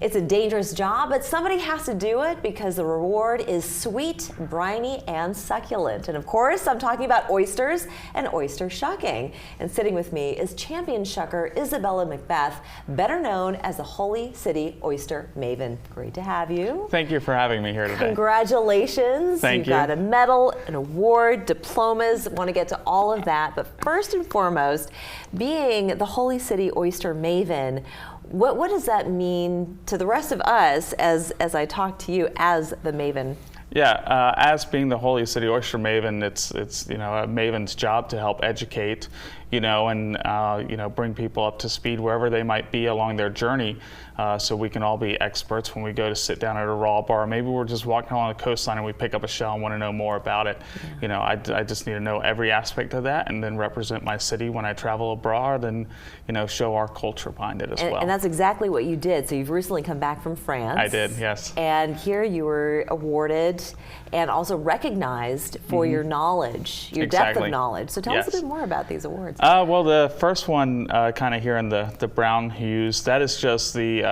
It's a dangerous job, but somebody has to do it because the reward is sweet, briny, and succulent. And of course, I'm talking about oysters and oyster shucking. And sitting with me is champion shucker Isabella Macbeth, better known as the Holy City Oyster Maven. Great to have you. Thank you for having me here today. Congratulations. Thank you. You've got a medal, an award, diplomas. Want to get to all of that. But first and foremost, being the Holy City Oyster Maven, what does that mean to the rest of us as I talk to you as the Maven? Yeah, as being the Holy City Oyster Maven, it's a Maven's job to help educate, and bring people up to speed wherever they might be along their journey, so we can all be experts when we go to sit down at a raw bar. Maybe we're just walking along the coastline and we pick up a shell and want to know more about it. Yeah. I just need to know every aspect of that and then represent my city when I travel abroad and show our culture behind it as well. And that's exactly what you did. So you've recently come back from France. I did, yes. And here you were awarded and also recognized for your knowledge, your depth of knowledge. So tell us a bit more about these awards. Well, the first one, kind of here in the brown hues, that is just the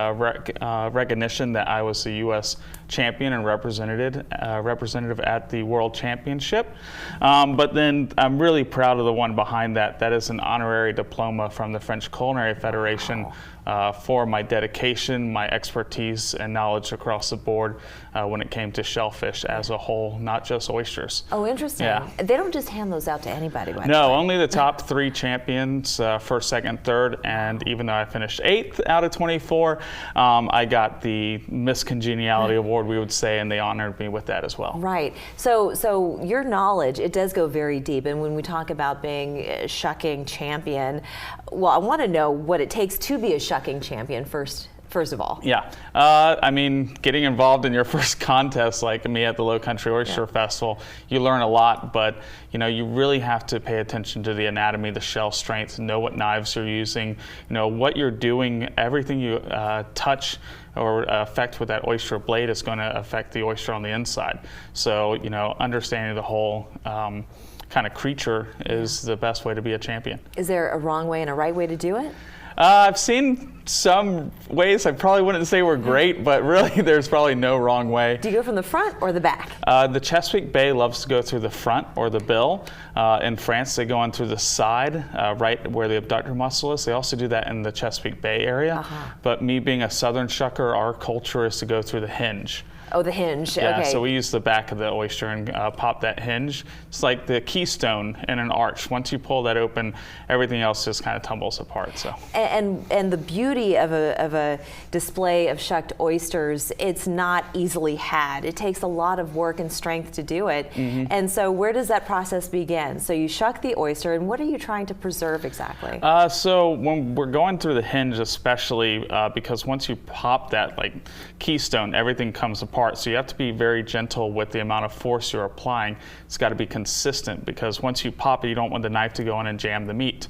recognition that I was the U.S. champion and representative at the World Championship. But then I'm really proud of the one behind that. That is an honorary diploma from the French Culinary Federation. Wow. For my dedication, my expertise, and knowledge across the board when it came to shellfish as a whole, not just oysters. Oh, interesting. Yeah. They don't just hand those out to anybody, right? No, only the top 3 champions, first, second, third, and even though I finished 8th out of 24, I got the Miss Congeniality Award, we would say, and they honored me with that as well. Right. So your knowledge, it does go very deep, and when we talk about being a shucking champion, well, I want to know what it takes to be a shucking champion first of all. Yeah, getting involved in your first contest like me at the Low Country Oyster Festival, you learn a lot, but you really have to pay attention to the anatomy, the shell strength, know what knives you're using, what you're doing, everything you touch or affect with that oyster blade is going to affect the oyster on the inside. So, understanding the whole kind of creature is the best way to be a champion. Is there a wrong way and a right way to do it? I've seen some ways I probably wouldn't say were great, but really there's probably no wrong way. Do you go from the front or the back? The Chesapeake Bay loves to go through the front or the bill. In France, they go on through the side, right where the abductor muscle is. They also do that in the Chesapeake Bay area. But me being a southern shucker, our culture is to go through the hinge. Oh, the hinge. Yeah, okay. So we use the back of the oyster and pop that hinge. It's like the keystone in an arch. Once you pull that open, everything else just kind of tumbles apart. So. And the beauty of a display of shucked oysters, it's not easily had. It takes a lot of work and strength to do it. And so where does that process begin? So you shuck the oyster, and what are you trying to preserve exactly? So when we're going through the hinge, especially because once you pop that keystone, everything comes apart. So you have to be very gentle with the amount of force you're applying. It's got to be consistent because once you pop it, you don't want the knife to go in and jam the meat.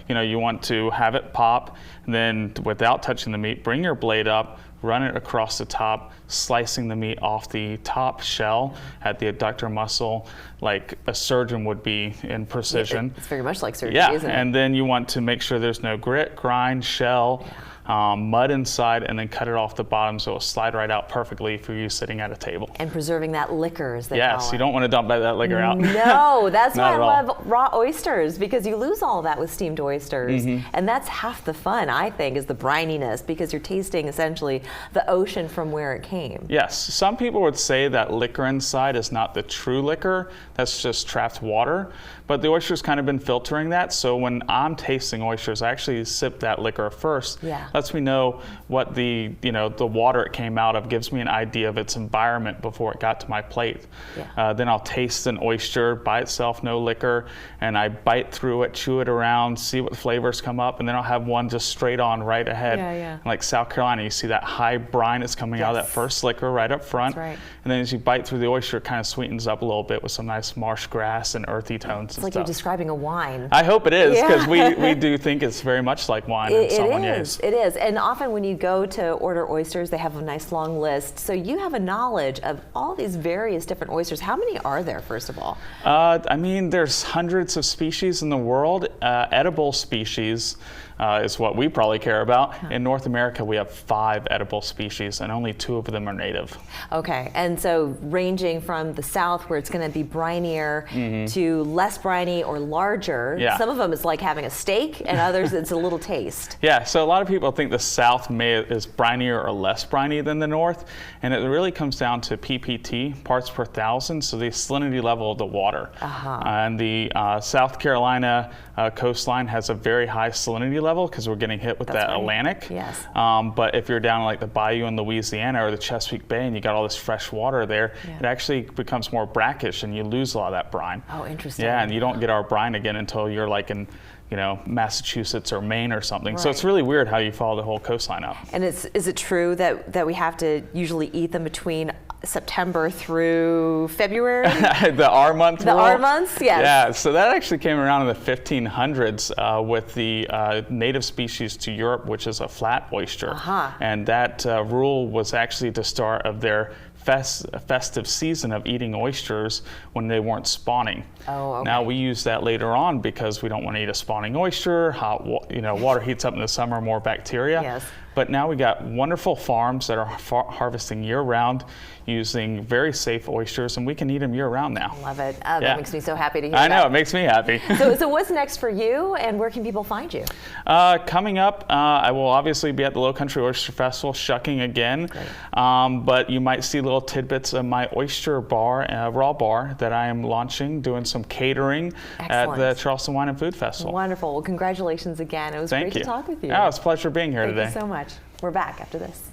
You want to have it pop, and then without touching the meat, bring your blade up, run it across the top, slicing the meat off the top shell at the abductor muscle like a surgeon would be in precision. It's very much like surgery, isn't it? And then you want to make sure there's no grit, grind, shell, mud inside, and then cut it off the bottom so it'll slide right out perfectly for you sitting at a table. And preserving that liquor, as they call it. Yes, you don't want to dump that liquor out. No, that's why I love raw oysters, because you lose all that with steamed oysters. And that's half the fun, I think, is the brininess, because you're tasting essentially the ocean from where it came. Yes, some people would say that liquor inside is not the true liquor, that's just trapped water. But the oyster's kind of been filtering that, so when I'm tasting oysters, I actually sip that liquor first. Yeah. Lets me know what the water it came out of, gives me an idea of its environment before it got to my plate. Yeah. Then I'll taste an oyster by itself, no liquor, and I bite through it, chew it around, see what flavors come up, and then I'll have one just straight on right ahead. Yeah. Like South Carolina, you see that high brine that's coming out of that first liquor right up front. That's right. And then as you bite through the oyster, it kind of sweetens up a little bit with some nice marsh grass and earthy tones. It's like you're describing a wine. I hope it is, because we do think it's very much like wine in some ways. It is. And often when you go to order oysters, they have a nice long list. So you have a knowledge of all these various different oysters. How many are there, first of all? There's hundreds of species in the world, edible species. is what we probably care about. In North America, we have 5 edible species, and only 2 of them are native. Okay, and so ranging from the south, where it's going to be brinier, to less briny or larger. Yeah. Some of them is like having a steak, and others it's a little taste. Yeah, so a lot of people think the south is brinier or less briny than the north, and it really comes down to PPT, parts per thousand, so the salinity level of the water. And the South Carolina coastline has a very high salinity level because we're getting hit with that Atlantic. Yes. But if you're down like the bayou in Louisiana or the Chesapeake Bay and you got all this fresh water there, it actually becomes more brackish and you lose a lot of that brine. Oh, interesting. Yeah, and you don't get our brine again until you're like in, you know, Massachusetts or Maine or something. So Right. it's really weird how you follow the whole coastline up. And is it true that we have to usually eat them between September through February? The R month The rule? R months, yes. Yeah, so that actually came around in the 1500s with the native species to Europe, which is a flat oyster. And that rule was actually the start of their festive season of eating oysters when they weren't spawning. Oh, okay. Now we use that later on because we don't want to eat a spawning oyster. Water heats up in the summer, more bacteria. Yes. But now we got wonderful farms that are harvesting year-round using very safe oysters, and we can eat them year-round now. Love it. That makes me so happy to hear I that. know, it makes me happy. So what's next for you, and where can people find you? Coming up, I will obviously be at the Low Country Oyster Festival, shucking again. But you might see little tidbits of my oyster bar, raw bar, that I am launching, doing some catering at the Charleston Wine and Food Festival. Wonderful. Well, congratulations again. It was great to talk with you. Oh, it's a pleasure being here today. Thank you so much. We're back after this.